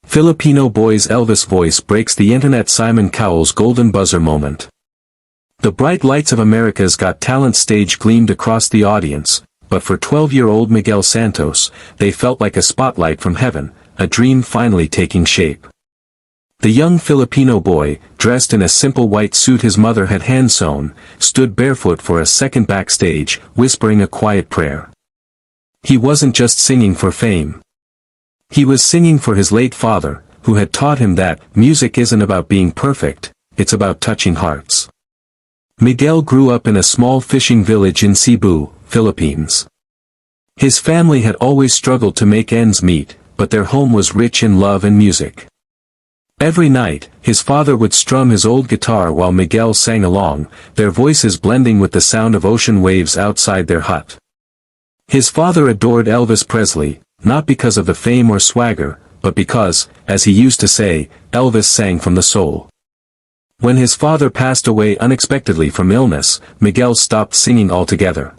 Filipino boy's Elvis voice breaks the internet. Simon Cowell's golden buzzer moment. The bright lights of America's Got Talent stage gleamed across the audience, but for 12-year-old Miguel Santos, they felt like a spotlight from heaven, a dream finally taking shape. The young Filipino boy, dressed in a simple white suit his mother had hand-sewn, stood barefoot for a second backstage, whispering a quiet prayer. He wasn't just singing for fame. He was singing for his late father, who had taught him that music isn't about being perfect, it's about touching hearts. Miguel grew up in a small fishing village in Cebu, Philippines. His family had always struggled to make ends meet, but their home was rich in love and music. Every night, his father would strum his old guitar while Miguel sang along, their voices blending with the sound of ocean waves outside their hut. His father adored Elvis Presley, not because of the fame or swagger, but because, as he used to say, Elvis sang from the soul. When his father passed away unexpectedly from illness, Miguel stopped singing altogether.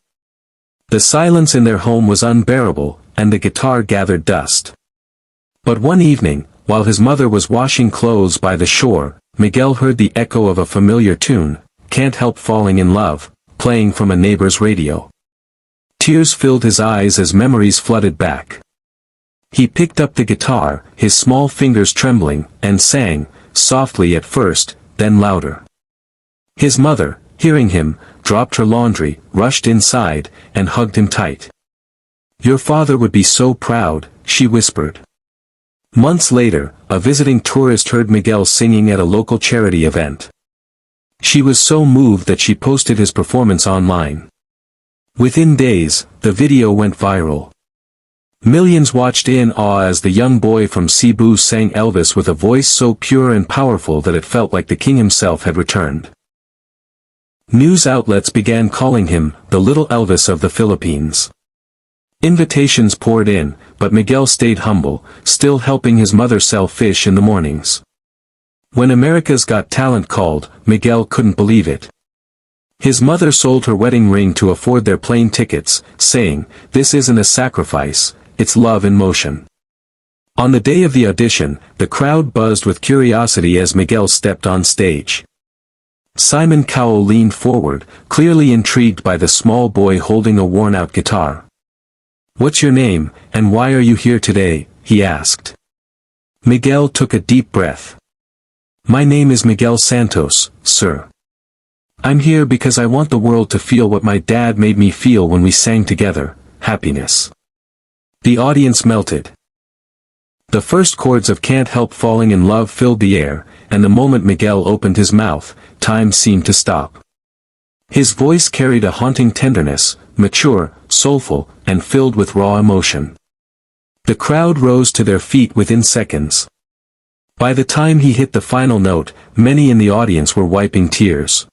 The silence in their home was unbearable, and the guitar gathered dust. But one evening, while his mother was washing clothes by the shore, Miguel heard the echo of a familiar tune, "Can't Help Falling in Love," playing from a neighbor's radio. Tears filled his eyes as memories flooded back. He picked up the guitar, his small fingers trembling, and sang, softly at first, then louder. His mother, hearing him, dropped her laundry, rushed inside, and hugged him tight. "Your father would be so proud," she whispered. Months later, a visiting tourist heard Miguel singing at a local charity event. She was so moved that she posted his performance online. Within days, the video went viral. Millions watched in awe as the young boy from Cebu sang Elvis with a voice so pure and powerful that it felt like the king himself had returned. News outlets began calling him the Little Elvis of the Philippines. Invitations poured in, but Miguel stayed humble, still helping his mother sell fish in the mornings. When America's Got Talent called, Miguel couldn't believe it. His mother sold her wedding ring to afford their plane tickets, saying, "This isn't a sacrifice, it's love in motion." On the day of the audition, the crowd buzzed with curiosity as Miguel stepped on stage. Simon Cowell leaned forward, clearly intrigued by the small boy holding a worn-out guitar. "What's your name, and why are you here today?" he asked. Miguel took a deep breath. "My name is Miguel Santos, sir. I'm here because I want the world to feel what my dad made me feel when we sang together, happiness." The audience melted. The first chords of "Can't Help Falling in Love" filled the air, and the moment Miguel opened his mouth, time seemed to stop. His voice carried a haunting tenderness, mature, soulful, and filled with raw emotion. The crowd rose to their feet within seconds. By the time he hit the final note, many in the audience were wiping tears.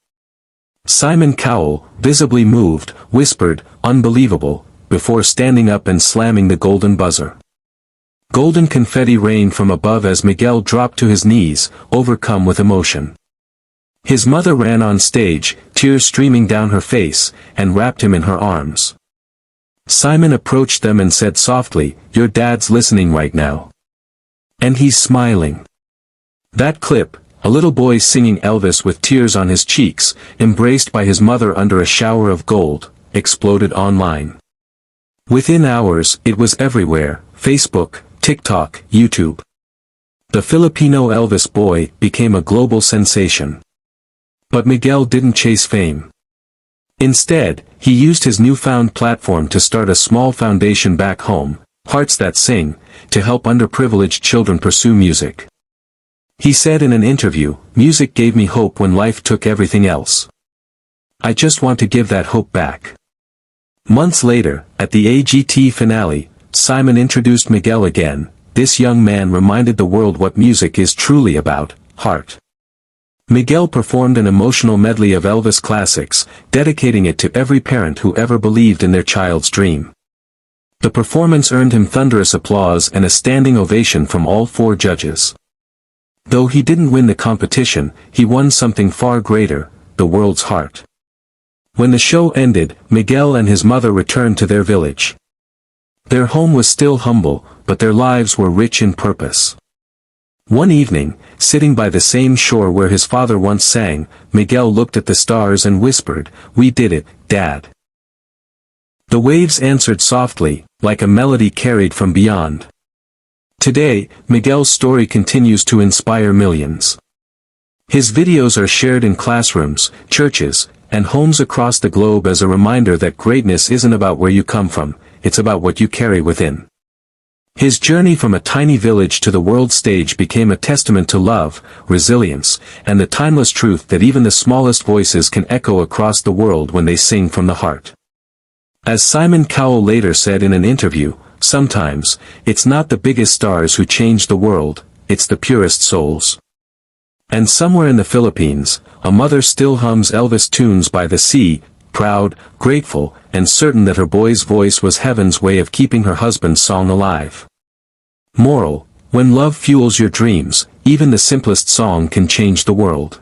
Simon Cowell, visibly moved, whispered, "Unbelievable," before standing up and slamming the golden buzzer. Golden confetti rained from above as Miguel dropped to his knees, overcome with emotion. His mother ran on stage, tears streaming down her face, and wrapped him in her arms. Simon approached them and said softly, "Your dad's listening right now. And he's smiling." That clip, a little boy singing Elvis with tears on his cheeks, embraced by his mother under a shower of gold, exploded online. Within hours, it was everywhere: Facebook, TikTok, YouTube. The Filipino Elvis boy became a global sensation. But Miguel didn't chase fame. Instead, he used his newfound platform to start a small foundation back home, Hearts That Sing, to help underprivileged children pursue music. He said in an interview, "Music gave me hope when life took everything else. I just want to give that hope back." Months later, at the AGT finale, Simon introduced Miguel again. This young man reminded the world what music is truly about: heart. Miguel performed an emotional medley of Elvis classics, dedicating it to every parent who ever believed in their child's dream. The performance earned him thunderous applause and a standing ovation from all four judges. Though he didn't win the competition, he won something far greater: the world's heart. When the show ended, Miguel and his mother returned to their village. Their home was still humble, but their lives were rich in purpose. One evening, sitting by the same shore where his father once sang, Miguel looked at the stars and whispered, "We did it, Dad." The waves answered softly, like a melody carried from beyond. Today, Miguel's story continues to inspire millions. His videos are shared in classrooms, churches, and homes across the globe as a reminder that greatness isn't about where you come from, it's about what you carry within. His journey from a tiny village to the world stage became a testament to love, resilience, and the timeless truth that even the smallest voices can echo across the world when they sing from the heart. As Simon Cowell later said in an interview, "Sometimes, it's not the biggest stars who change the world, it's the purest souls." And somewhere in the Philippines, a mother still hums Elvis tunes by the sea, proud, grateful, and certain that her boy's voice was heaven's way of keeping her husband's song alive. Moral: when love fuels your dreams, even the simplest song can change the world.